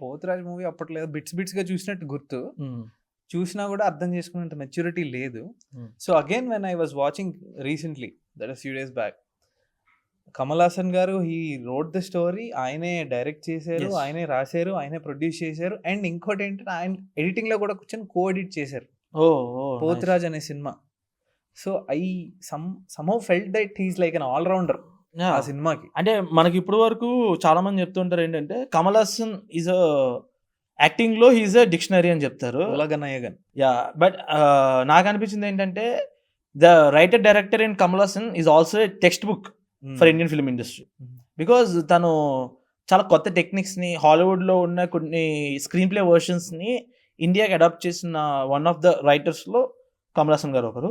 Pothuraj movie అప్పట్లో bits బిట్స్గా చూసినట్టు గుర్తు, చూసినా కూడా అర్థం చేసుకునేంత మెచ్యూరిటీ లేదు. So again when I was watching recently, that few days back, Kamal Haasan గారు హీ రోడ్ ద స్టోరీ, ఆయనే డైరెక్ట్ చేశారు, Yes. ఆయనే రాశారు, ఆయనే ప్రొడ్యూస్ చేశారు. అండ్ ఇంకోటి ఏంటంటే ఆయన ఎడిటింగ్ లో కూడా కూర్చొని కో ఎడిట్ చేశారు పోతురాజ్ అనే cinema. So I somehow felt that he's like an all rounder ఆ సినిమాకి. అంటే మనకి ఇప్పుడు వరకు చాలా మంది చెప్తుంటారు ఏంటంటే కమల్ హాసన్ ఈజ్ యాక్టింగ్ లో హీజ్ అ డిక్షనరీ అని చెప్తారు. ఉలగనయ్యగన్. యా, బట్ నాకు అనిపించింది ఏంటంటే the writer director in Kamal Haasan is also a text book for Indian film industry. Because తను చాలా కొత్త టెక్నిక్స్ని, హాలీవుడ్లో ఉన్న కొన్ని స్క్రీన్ ప్లే వర్షన్స్ని ఇండియాకి అడాప్ట్ చేసిన వన్ ఆఫ్ ద రైటర్స్లో కమల్ హాసన్ గారు ఒకరు.